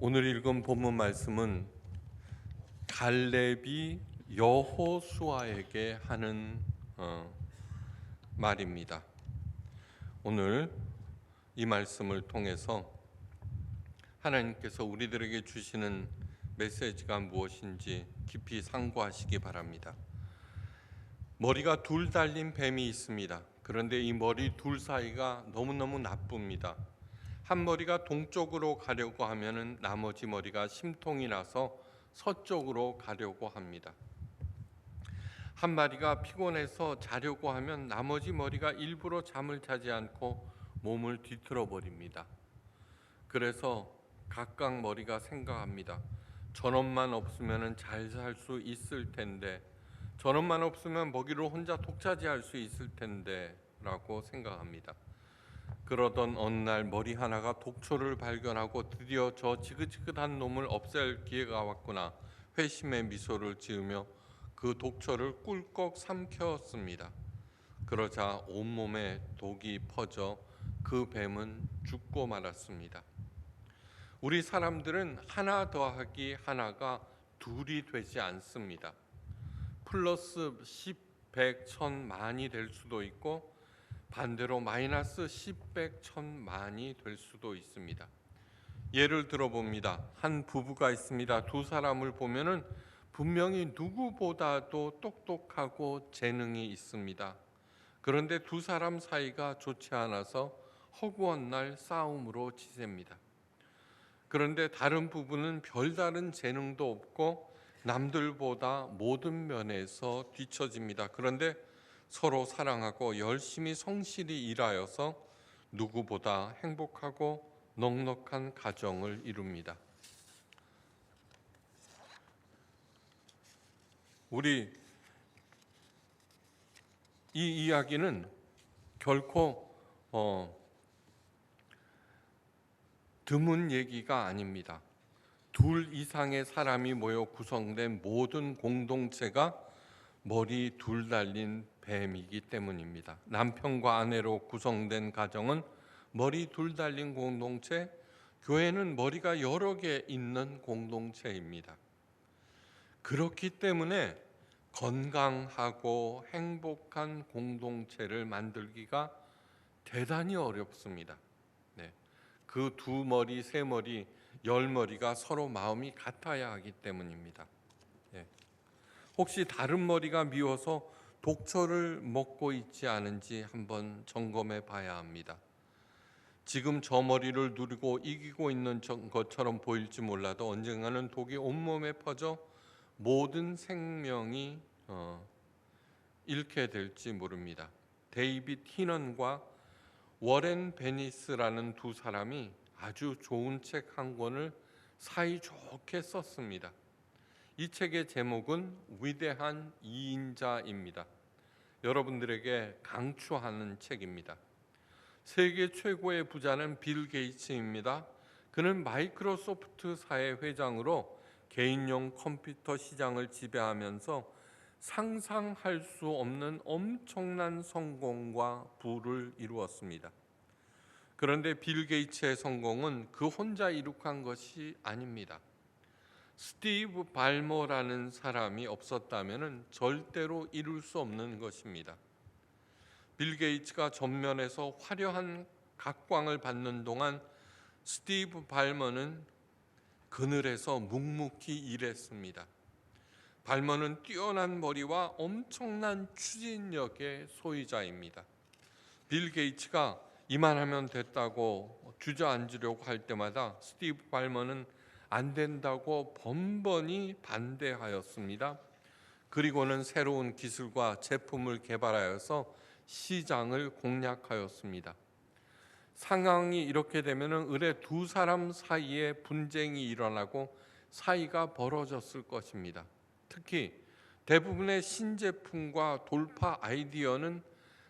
오늘 읽은 본문 말씀은 갈렙이 여호수아에게 하는 말입니다. 오늘 이 말씀을 통해서 하나님께서 우리들에게 주시는 메시지가 무엇인지 깊이 상고하시기 바랍니다. 머리가 둘 달린 뱀이 있습니다. 그런데 이 머리 둘 사이가 너무너무 나쁩니다. 한 머리가 동쪽으로 가려고 하면은 나머지 머리가 심통이 나서 서쪽으로 가려고 합니다. 한 마리가 피곤해서 자려고 하면 나머지 머리가 일부러 잠을 자지 않고 몸을 뒤틀어 버립니다. 그래서 각각 머리가 생각합니다. 저놈만 없으면 잘 살 수 있을 텐데, 저놈만 없으면 먹이를 혼자 독차지할 수 있을 텐데 라고 생각합니다. 그러던 어느 날 머리 하나가 독초를 발견하고 드디어 저 지긋지긋한 놈을 없앨 기회가 왔구나 회심의 미소를 지으며 그 독초를 꿀꺽 삼켰습니다. 그러자 온몸에 독이 퍼져 그 뱀은 죽고 말았습니다. 우리 사람들은 하나 더하기 하나가 둘이 되지 않습니다. 플러스 10, 100, 1000 만이 될 수도 있고 반대로 마이너스 10, 100, 1000 만이 될 수도 있습니다. 예를 들어봅니다. 한 부부가 있습니다. 두 사람을 보면은 분명히 누구보다도 똑똑하고 재능이 있습니다. 그런데 두 사람 사이가 좋지 않아서 허구한 날 싸움으로 치셉니다. 그런데 다른 부부는 별다른 재능도 없고 남들보다 모든 면에서 뒤처집니다. 그런데 서로 사랑하고 열심히 성실히 일하여서 누구보다 행복하고 넉넉한 가정을 이룹니다. 우리 이 이야기는 결코 드문 얘기가 아닙니다. 둘 이상의 사람이 모여 구성된 모든 공동체가 머리 둘 달린 뱀이기 때문입니다. 남편과 아내로 구성된 가정은 머리 둘 달린 공동체, 교회는 머리가 여러 개 있는 공동체입니다. 그렇기 때문에 건강하고 행복한 공동체를 만들기가 대단히 어렵습니다. 그 두 머리, 세 머리, 열 머리가 서로 마음이 같아야 하기 때문입니다. 혹시 다른 머리가 미워서 독초를 먹고 있지 않은지 한번 점검해 봐야 합니다. 지금 저 머리를 누리고 이기고 있는 것처럼 보일지 몰라도 언젠가는 독이 온몸에 퍼져 모든 생명이 잃게 될지 모릅니다. 데이빗 히넌과 워렌 베니스라는 두 사람이 아주 좋은 책 한 권을 사이좋게 썼습니다. 이 책의 제목은 위대한 2인자입니다. 여러분들에게 강추하는 책입니다. 세계 최고의 부자는 빌 게이츠입니다. 그는 마이크로소프트사의 회장으로 개인용 컴퓨터 시장을 지배하면서 상상할 수 없는 엄청난 성공과 부를 이루었습니다. 그런데 빌 게이츠의 성공은 그 혼자 이룩한 것이 아닙니다. 스티브 발머라는 사람이 없었다면 절대로 이룰 수 없는 것입니다. 빌 게이츠가 전면에서 화려한 각광을 받는 동안 스티브 발머는 그늘에서 묵묵히 일했습니다. 발머는 뛰어난 머리와 엄청난 추진력의 소유자입니다. 빌 게이츠가 이만하면 됐다고 주저앉으려고 할 때마다 스티브 발머는 안 된다고 번번이 반대하였습니다. 그리고는 새로운 기술과 제품을 개발하여서 시장을 공략하였습니다. 상황이 이렇게 되면 을에 두 사람 사이에 분쟁이 일어나고 사이가 벌어졌을 것입니다. 특히 대부분의 신제품과 돌파 아이디어는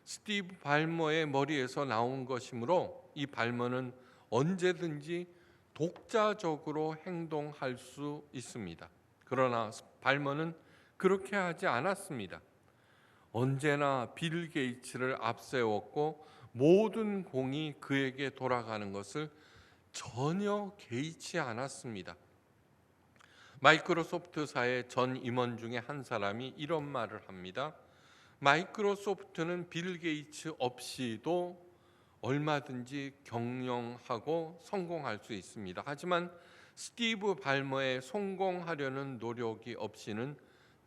스티브 발머의 머리에서 나온 것이므로 이 발머는 언제든지 독자적으로 행동할 수 있습니다. 그러나 발머는 그렇게 하지 않았습니다. 언제나 빌 게이츠를 앞세웠고 모든 공이 그에게 돌아가는 것을 전혀 개의치 않았습니다. 마이크로소프트사의 전 임원 중에 한 사람이 이런 말을 합니다. 마이크로소프트는 빌 게이츠 없이도 얼마든지 경영하고 성공할 수 있습니다. 하지만 스티브 발머의 성공하려는 노력이 없이는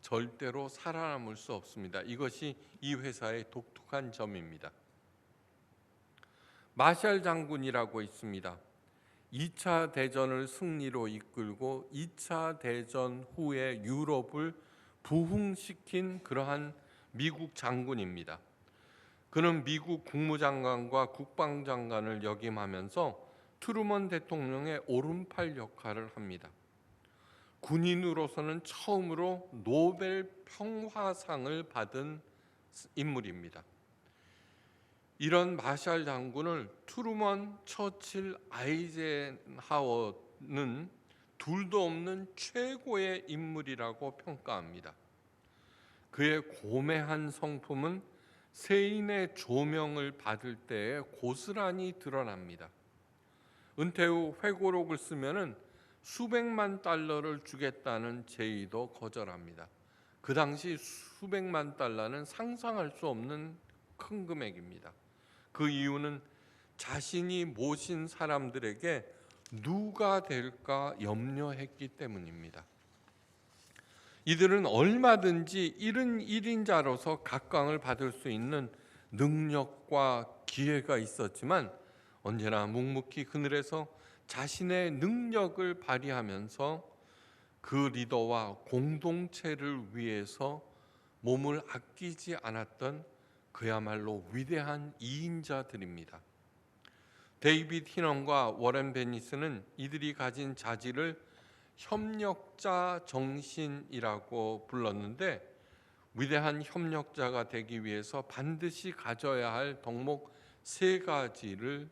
절대로 살아남을 수 없습니다. 이것이 이 회사의 독특한 점입니다. 마샬 장군이라고 있습니다. 2차 대전을 승리로 이끌고 2차 대전 후에 유럽을 부흥시킨 그러한 미국 장군입니다. 그는 미국 국무장관과 국방장관을 역임하면서 트루먼 대통령의 오른팔 역할을 합니다. 군인으로서는 처음으로 노벨 평화상을 받은 인물입니다. 이런 마샬 장군을 트루먼, 처칠, 아이젠하워는 둘도 없는 최고의 인물이라고 평가합니다. 그의 고매한 성품은 세인의 조명을 받을 때에 고스란히 드러납니다. 은퇴 후 회고록을 쓰면은 수백만 달러를 주겠다는 제의도 거절합니다. 그 당시 수백만 달러는 상상할 수 없는 큰 금액입니다. 그 이유는 자신이 모신 사람들에게 누가 될까 염려했기 때문입니다. 이들은 얼마든지 1인자로서 각광을 받을 수 있는 능력과 기회가 있었지만 언제나 묵묵히 그늘에서 자신의 능력을 발휘하면서 그 리더와 공동체를 위해서 몸을 아끼지 않았던 그야말로 위대한 2인자들입니다. 데이빗 히넘과 워렌 베니스는 이들이 가진 자질을 협력자 정신이라고 불렀는데, 위대한 협력자가 되기 위해서 반드시 가져야 할 덕목 3가지를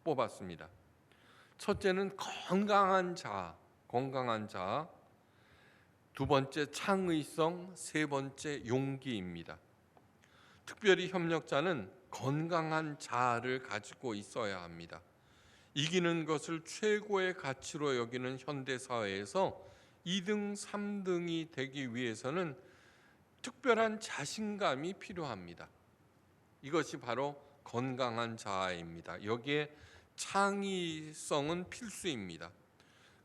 뽑았습니다. 첫째는 건강한 자, 두 번째 창의성, 세 번째 용기입니다. 특별히 협력자는 건강한 자아를 가지고 있어야 합니다. 이기는 것을 최고의 가치로 여기는 현대 사회에서 2등, 3등이 되기 위해서는 특별한 자신감이 필요합니다. 이것이 바로 건강한 자아입니다. 여기에 창의성은 필수입니다.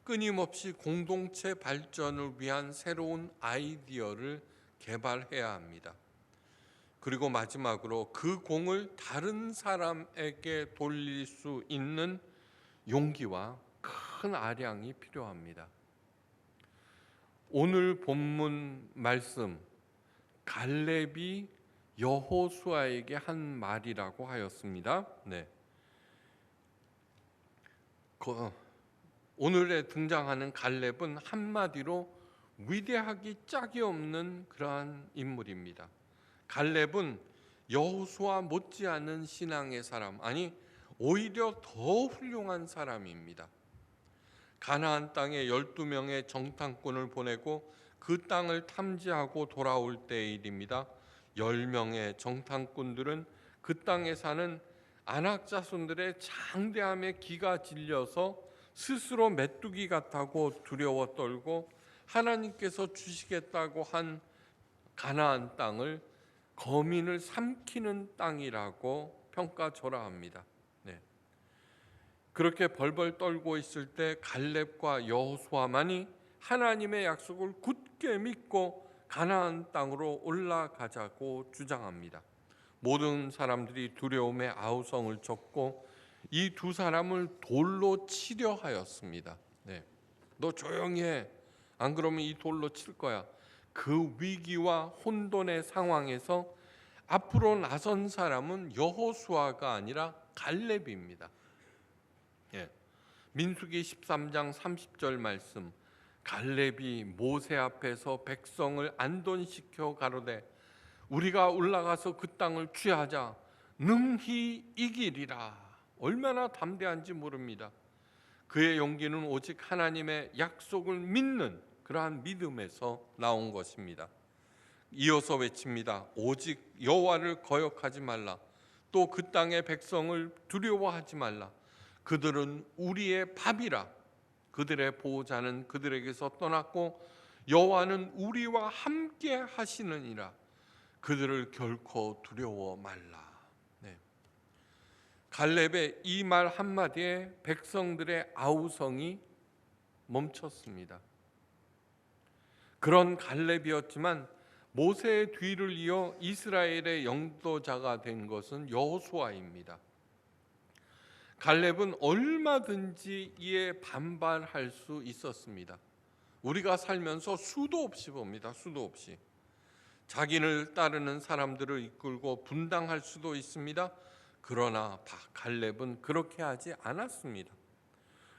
끊임없이 공동체 발전을 위한 새로운 아이디어를 개발해야 합니다. 그리고 마지막으로 그 공을 다른 사람에게 돌릴 수 있는 용기와 큰 아량이 필요합니다. 오늘 본문 말씀, 갈렙이 여호수아에게 한 말이라고 하였습니다. 오늘에 등장하는 갈렙은 한마디로 위대하기 짝이 없는 그러한 인물입니다. 갈렙은 여호수아 못지않은 신앙의 사람, 아니 오히려 더 훌륭한 사람입니다. 가나안 땅에 12명의 정탐꾼을 보내고 그 땅을 탐지하고 돌아올 때의 일입니다. 10명의 정탐꾼들은 그 땅에 사는 아낙 자손들의 장대함에 기가 질려서 스스로 메뚜기 같다고 두려워 떨고 하나님께서 주시겠다고 한 가나안 땅을 거민을 삼키는 땅이라고 평가절하합니다. 그렇게 벌벌 떨고 있을 때 갈렙과 여호수아만이 하나님의 약속을 굳게 믿고 가나안 땅으로 올라가자고 주장합니다. 모든 사람들이 두려움에 아우성을 쳤고 이 두 사람을 돌로 치려 하였습니다. 너 조용히 해. 안 그러면 이 돌로 칠 거야. 그 위기와 혼돈의 상황에서 앞으로 나선 사람은 여호수아가 아니라 갈렙입니다. 민수기 13장 30절 말씀, 갈렙이 모세 앞에서 백성을 안돈시켜 가로되 우리가 올라가서 그 땅을 취하자 능히 이기리라. 얼마나 담대한지 모릅니다. 그의 용기는 오직 하나님의 약속을 믿는 그러한 믿음에서 나온 것입니다. 이어서 외칩니다. 오직 여호와를 거역하지 말라. 또 그 땅의 백성을 두려워하지 말라. 그들은 우리의 밥이라. 그들의 보호자는 그들에게서 떠났고 여호와는 우리와 함께 하시느니라. 그들을 결코 두려워 말라. 네. 갈렙의 이 말 한마디에 백성들의 아우성이 멈췄습니다. 그런 갈렙이었지만 모세의 뒤를 이어 이스라엘의 영도자가 된 것은 여호수아입니다. 갈렙은 얼마든지 이에 반발할 수 있었습니다. 우리가 살면서 수도 없이 봅니다. 수도 없이. 자기를 따르는 사람들을 이끌고 분당할 수도 있습니다. 그러나 갈렙은 그렇게 하지 않았습니다.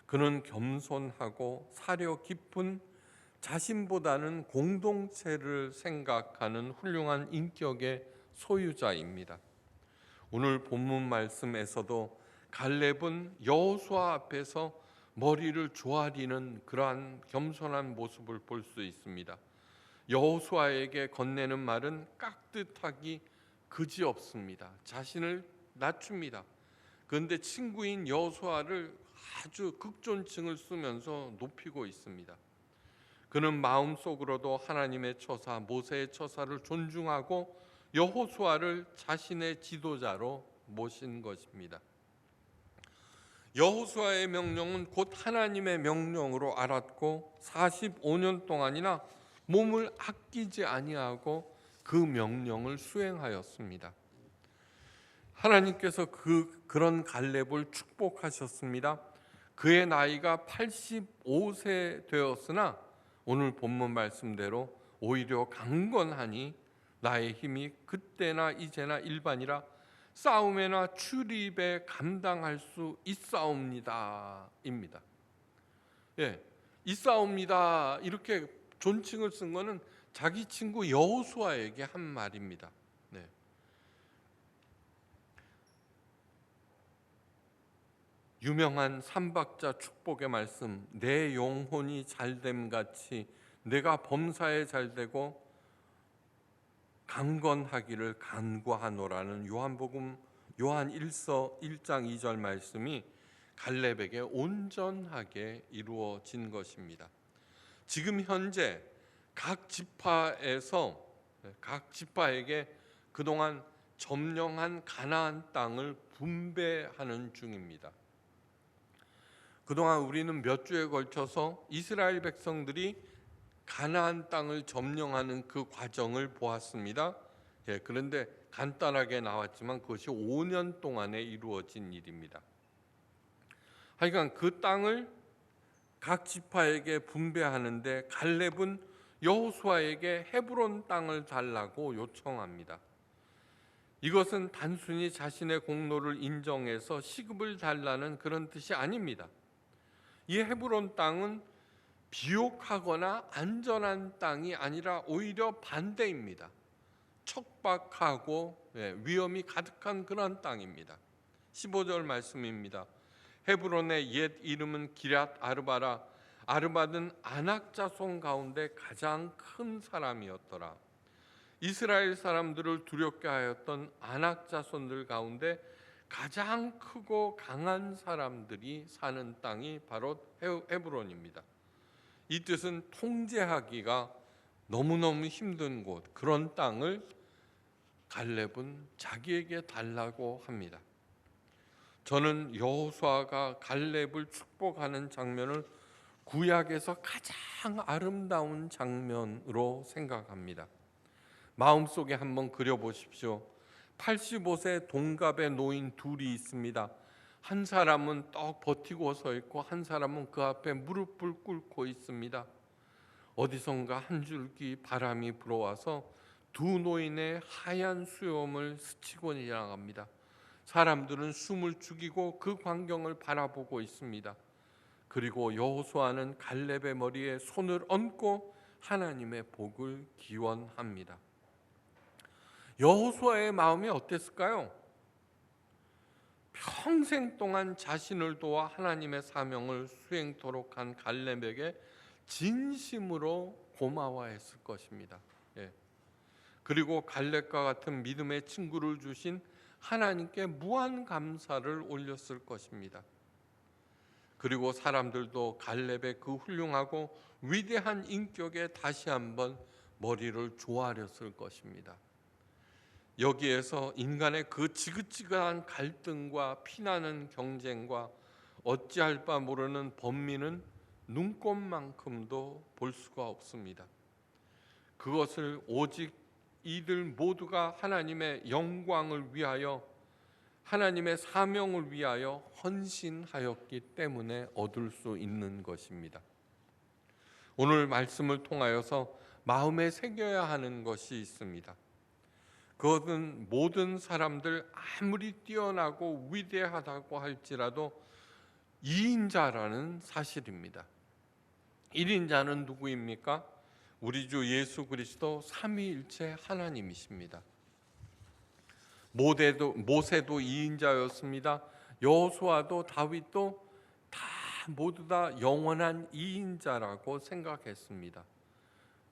그는 겸손하고 사려 깊은 자신보다는 공동체를 생각하는 훌륭한 인격의 소유자입니다. 오늘 본문 말씀에서도 갈렙은 여호수아 앞에서 머리를 조아리는 그러한 겸손한 모습을 볼 수 있습니다. 여호수아에게 건네는 말은 깍듯하기 그지없습니다. 자신을 낮춥니다. 그런데 친구인 여호수아를 아주 극존칭을 쓰면서 높이고 있습니다. 그는 마음속으로도 하나님의 처사 모세의 처사를 존중하고 여호수아를 자신의 지도자로 모신 것입니다. 여호수아의 명령은 곧 하나님의 명령으로 알았고 45년 동안이나 몸을 아끼지 아니하고 그 명령을 수행하였습니다. 하나님께서 그런 갈렙을 축복하셨습니다. 그의 나이가 85세 되었으나 오늘 본문 말씀대로 오히려 강건하니 나의 힘이 그때나 이제나 일반이라 싸움에나 출입에 감당할 수 있사옵니다 입니다. 예, 있사옵니다 이렇게 존칭을 쓴 거는 자기 친구 여호수아에게 한 말입니다. 네. 유명한 삼박자 축복의 말씀, 내 영혼이 잘됨 같이 내가 범사에 잘되고 강건하기를 간구하노라는 요한 1서 1장 2절 말씀이 갈렙에게 온전하게 이루어진 것입니다. 지금 현재 각 지파에게 그동안 점령한 가나안 땅을 분배하는 중입니다. 그동안 우리는 몇 주에 걸쳐서 이스라엘 백성들이 가나안 땅을 점령하는 그 과정을 보았습니다. 그런데 간단하게 나왔지만 그것이 5년 동안에 이루어진 일입니다. 하여간 그 땅을 각 지파에게 분배하는데 갈렙은 여호수아에게 헤브론 땅을 달라고 요청합니다. 이것은 단순히 자신의 공로를 인정해서 시급을 달라는 그런 뜻이 아닙니다. 이 헤브론 땅은 비옥하거나 안전한 땅이 아니라 오히려 반대입니다. 척박하고 위험이 가득한 그런 땅입니다. 15절 말씀입니다. 헤브론의 옛 이름은 기럇 아르바라. 아르바는 아낙 자손 가운데 가장 큰 사람이었더라. 이스라엘 사람들을 두렵게 하였던 아낙 자손들 가운데 가장 크고 강한 사람들이 사는 땅이 바로 헤브론입니다. 이 뜻은 통제하기가 너무너무 힘든 곳, 그런 땅을 갈렙은 자기에게 달라고 합니다. 저는 여호수아가 갈렙을 축복하는 장면을 구약에서 가장 아름다운 장면으로 생각합니다. 마음속에 한번 그려보십시오. 85세 동갑의 노인 둘이 있습니다. 한 사람은 떡 버티고 서 있고 한 사람은 그 앞에 무릎을 꿇고 있습니다. 어디선가 한 줄기 바람이 불어와서 두 노인의 하얀 수염을 스치고 지나갑니다. 사람들은 숨을 죽이고 그 광경을 바라보고 있습니다. 그리고 여호수아는 갈렙의 머리에 손을 얹고 하나님의 복을 기원합니다. 여호수아의 마음이 어땠을까요? 평생 동안 자신을 도와 하나님의 사명을 수행토록 한 갈렙에게 진심으로 고마워했을 것입니다. 그리고 갈렙과 같은 믿음의 친구를 주신 하나님께 무한 감사를 올렸을 것입니다. 그리고 사람들도 갈렙의 그 훌륭하고 위대한 인격에 다시 한번 머리를 조아렸을 것입니다. 여기에서 인간의 그 지긋지긋한 갈등과 피나는 경쟁과 어찌할 바 모르는 번민은 눈꼽만큼도 볼 수가 없습니다. 그것을 오직 이들 모두가 하나님의 영광을 위하여, 하나님의 사명을 위하여 헌신하였기 때문에 얻을 수 있는 것입니다. 오늘 말씀을 통하여서 마음에 새겨야 하는 것이 있습니다. 그것은 모든 사람들 아무리 뛰어나고 위대하다고 할지라도 2인자라는 사실입니다. 1인자는 누구입니까? 우리 주 예수 그리스도 삼위일체 하나님이십니다. 모세도 2인자였습니다. 여호수아도 다윗도 모두 다 영원한 2인자라고 생각했습니다.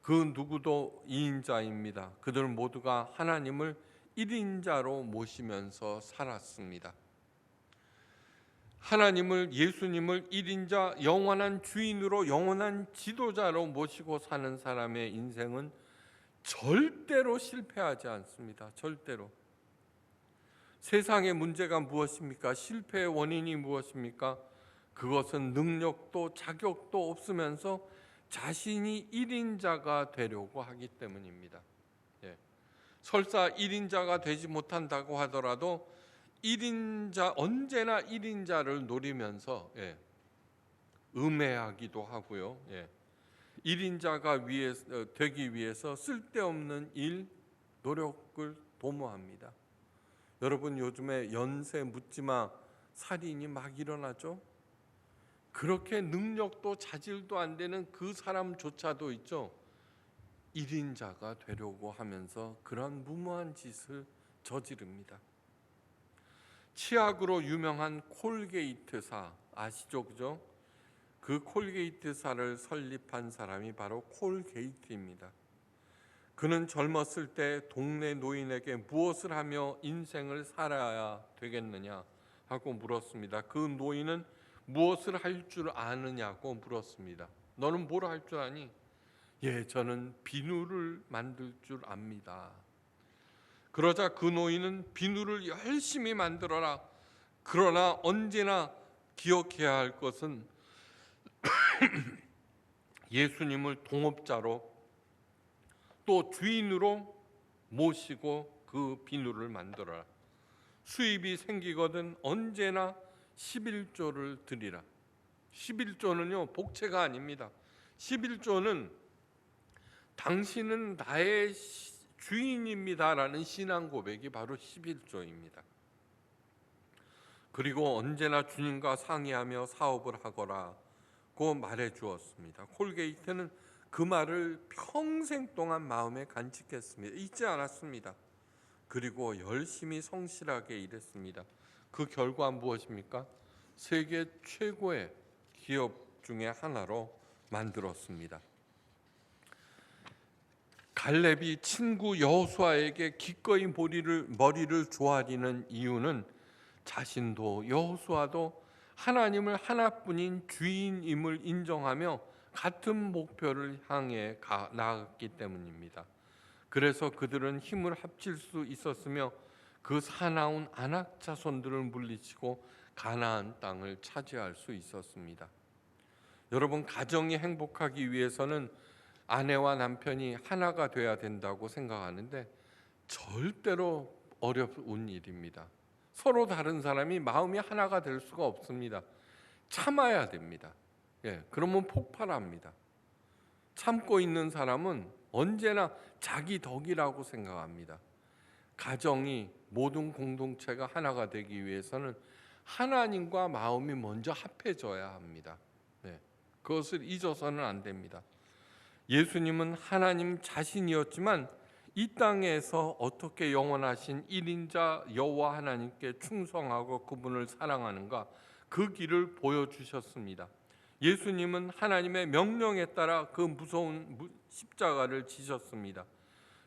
그 누구도 2인자입니다. 그들 모두가 하나님을 1인자로 모시면서 살았습니다. 하나님을, 예수님을 1인자 영원한 주인으로, 영원한 지도자로 모시고 사는 사람의 인생은 절대로 실패하지 않습니다. 절대로. 세상의 문제가 무엇입니까? 실패의 원인이 무엇입니까? 그것은 능력도 자격도 없으면서 자신이 1인자가 되려고 하기 때문입니다. 설사 1인자가 되지 못한다고 하더라도 1인자, 언제나 1인자를 노리면서 음해하기도 하고요. 1인자가 되기 위해서 쓸데없는 일, 노력을 도모합니다. 여러분, 요즘에 연세 묻지마 살인이 막 일어나죠? 그렇게 능력도 자질도 안 되는 그 사람조차도 있죠. 1인자가 되려고 하면서 그런 무모한 짓을 저지릅니다. 치약으로 유명한 콜게이트사 아시죠? 그죠? 그 콜게이트사를 설립한 사람이 바로 콜 게이트입니다. 그는 젊었을 때 동네 노인에게 무엇을 하며 인생을 살아야 되겠느냐 하고 물었습니다. 그 노인은 무엇을 할 줄 아느냐고 물었습니다. 너는 뭘 할 줄 아니? 저는 비누를 만들 줄 압니다. 그러자 그 노인은 비누를 열심히 만들어라. 그러나 언제나 기억해야 할 것은 예수님을 동업자로 또 주인으로 모시고 그 비누를 만들어라. 수입이 생기거든 언제나 11조를 드리라. 11조는요 복채가 아닙니다. 11조는 당신은 나의 주인입니다라는 신앙 고백이 바로 11조입니다. 그리고 언제나 주님과 상의하며 사업을 하거라고 말해 주었습니다. 콜게이트는 그 말을 평생 동안 마음에 간직했습니다. 잊지 않았습니다. 그리고 열심히 성실하게 일했습니다. 그 결과 무엇입니까? 세계 최고의 기업 중에 하나로 만들었습니다. 갈렙이 친구 여호수아에게 기꺼이 머리를 조아리는 이유는 자신도 여호수아도 하나님을 하나뿐인 주인임을 인정하며 같은 목표를 향해 나아갔기 때문입니다. 그래서 그들은 힘을 합칠 수 있었으며 그 사나운 아낙 자손들을 물리치고 가나안 땅을 차지할 수 있었습니다. 여러분, 가정이 행복하기 위해서는 아내와 남편이 하나가 돼야 된다고 생각하는데 절대로 어려운 일입니다. 서로 다른 사람이 마음이 하나가 될 수가 없습니다. 참아야 됩니다. 그러면 폭발합니다. 참고 있는 사람은 언제나 자기 덕이라고 생각합니다. 가정이, 모든 공동체가 하나가 되기 위해서는 하나님과 마음이 먼저 합해져야 합니다. 그것을 잊어서는 안 됩니다. 예수님은 하나님 자신이었지만 이 땅에서 어떻게 영원하신 1인자 여호와 하나님께 충성하고 그분을 사랑하는가, 그 길을 보여주셨습니다. 예수님은 하나님의 명령에 따라 그 무서운 십자가를 지셨습니다.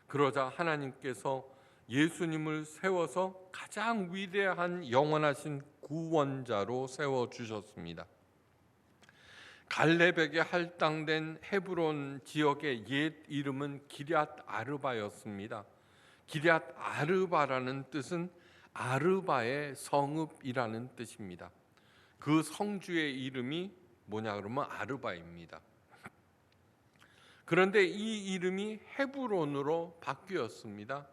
그러자 하나님께서 예수님을 세워서 가장 위대한 영원하신 구원자로 세워주셨습니다. 갈렙에게 할당된 헤브론 지역의 옛 이름은 기럇 아르바였습니다. 기럇 아르바라는 뜻은 아르바의 성읍이라는 뜻입니다. 그 성주의 이름이 뭐냐 그러면 아르바입니다. 그런데 이 이름이 헤브론으로 바뀌었습니다.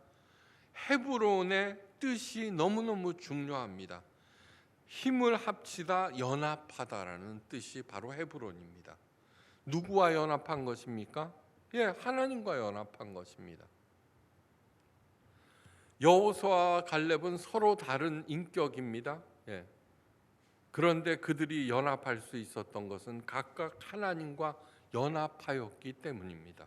헤브론의 뜻이 너무너무 중요합니다. 힘을 합치다 연합하다라는 뜻이 바로 헤브론입니다. 누구와 연합한 것입니까? 하나님과 연합한 것입니다. 여호수아와 갈렙은 서로 다른 인격입니다. 그런데 그들이 연합할 수 있었던 것은 각각 하나님과 연합하였기 때문입니다.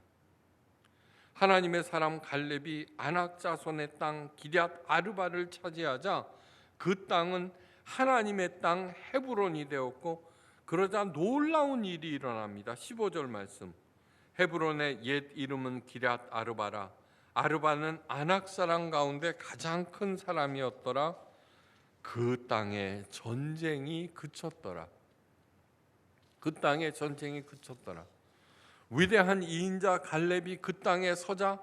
하나님의 사람 갈렙이 아낙 자손의 땅 기럇 아르바를 차지하자 그 땅은 하나님의 땅 헤브론이 되었고, 그러자 놀라운 일이 일어납니다. 15절 말씀. 헤브론의 옛 이름은 기럇 아르바라. 아르바는 아낙 사람 가운데 가장 큰 사람이었더라. 그 땅에 전쟁이 그쳤더라. 그 땅에 전쟁이 그쳤더라. 위대한 이인자 갈렙이 그 땅에 서자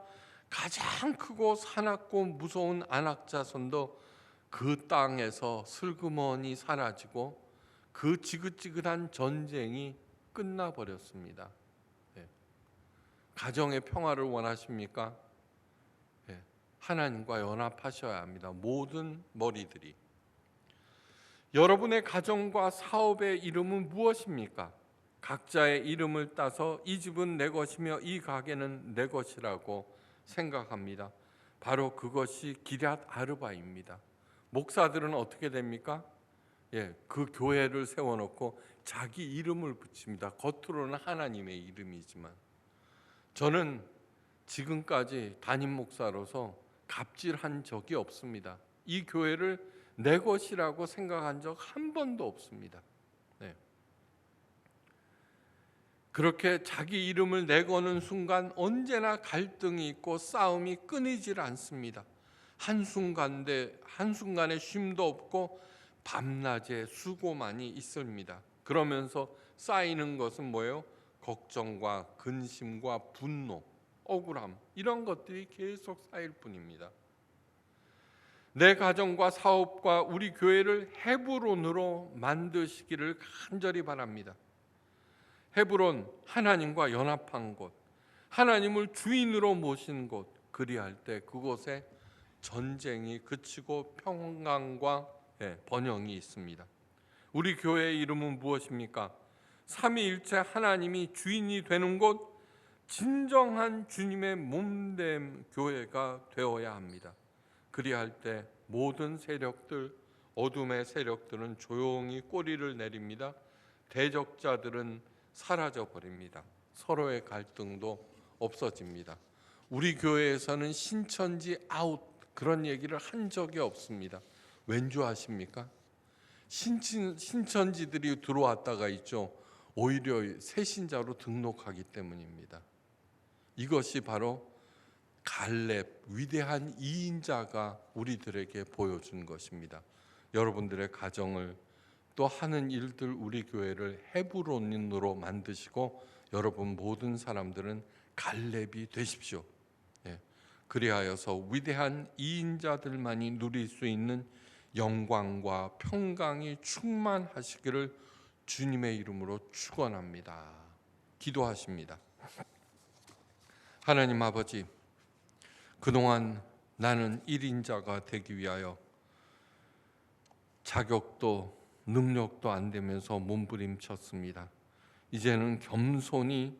가장 크고 사납고 무서운 아낙 자손도 그 땅에서 슬그머니 사라지고 그 지긋지긋한 전쟁이 끝나버렸습니다. 가정의 평화를 원하십니까? 하나님과 연합하셔야 합니다. 모든 머리들이. 여러분의 가정과 사업의 이름은 무엇입니까? 각자의 이름을 따서 이 집은 내 것이며 이 가게는 내 것이라고 생각합니다. 바로 그것이 기럇 아르바입니다. 목사들은 어떻게 됩니까? 그 교회를 세워놓고 자기 이름을 붙입니다. 겉으로는 하나님의 이름이지만. 저는 지금까지 담임 목사로서 갑질한 적이 없습니다. 이 교회를 내 것이라고 생각한 적 한 번도 없습니다. 그렇게 자기 이름을 내거는 순간 언제나 갈등이 있고 싸움이 끊이질 않습니다. 한순간에 쉼도 없고 밤낮에 수고만이 있습니다. 그러면서 쌓이는 것은 뭐예요? 걱정과 근심과 분노, 억울함, 이런 것들이 계속 쌓일 뿐입니다. 내 가정과 사업과 우리 교회를 헤브론으로 만드시기를 간절히 바랍니다. 헤브론, 하나님과 연합한 곳, 하나님을 주인으로 모신 곳, 그리할 때 그곳에 전쟁이 그치고 평강과 번영이 있습니다. 우리 교회의 이름은 무엇입니까? 삼위일체 하나님이 주인이 되는 곳, 진정한 주님의 몸된 교회가 되어야 합니다. 그리할 때 모든 세력들, 어둠의 세력들은 조용히 꼬리를 내립니다. 대적자들은 사라져 버립니다. 서로의 갈등도 없어집니다. 우리 교회에서는 신천지 아웃 그런 얘기를 한 적이 없습니다. 왠 줄 아십니까? 신천지들이 들어왔다가 있죠. 오히려 새신자로 등록하기 때문입니다. 이것이 바로 갈렙 위대한 이인자가 우리들에게 보여준 것입니다. 여러분들의 가정을 또 하는 일들 우리 교회를 헤브론으로 만드시고 여러분 모든 사람들은 갈렙이 되십시오. 그리하여서 위대한 이인자들만이 누릴 수 있는 영광과 평강이 충만하시기를 주님의 이름으로 축원합니다. 기도하십니다. 하나님 아버지, 그동안 나는 1인자가 되기 위하여 자격도 능력도 안 되면서 몸부림쳤습니다. 이제는 겸손히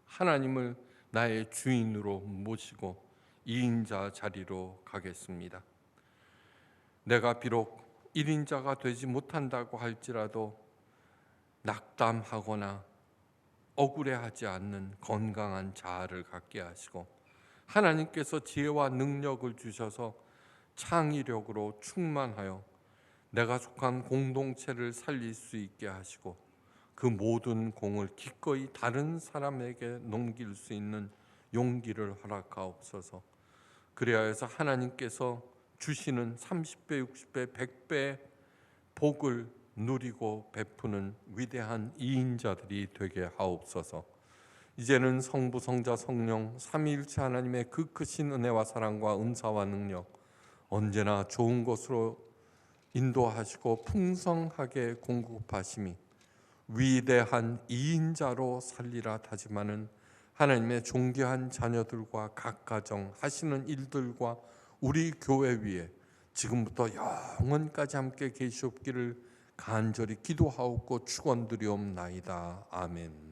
하나님을 나의 주인으로 모시고 2인자 자리로 가겠습니다. 내가 비록 1인자가 되지 못한다고 할지라도 낙담하거나 억울해하지 않는 건강한 자아를 갖게 하시고 하나님께서 지혜와 능력을 주셔서 창의력으로 충만하여 내가 속한 공동체를 살릴 수 있게 하시고 그 모든 공을 기꺼이 다른 사람에게 넘길 수 있는 용기를 허락하옵소서. 그리하여서 하나님께서 주시는 30배, 60배, 100배 복을 누리고 베푸는 위대한 이인자들이 되게 하옵소서. 이제는 성부, 성자, 성령 삼위일체 하나님의 그 크신 은혜와 사랑과 은사와 능력 언제나 좋은 곳으로 인도하시고 풍성하게 공급하심이 위대한 이인자로 살리라 다짐하는 하나님의 존귀한 자녀들과 각 가정 하시는 일들과 우리 교회 위에 지금부터 영원까지 함께 계시옵기를 간절히 기도하옵고 축원드리옵나이다. 아멘.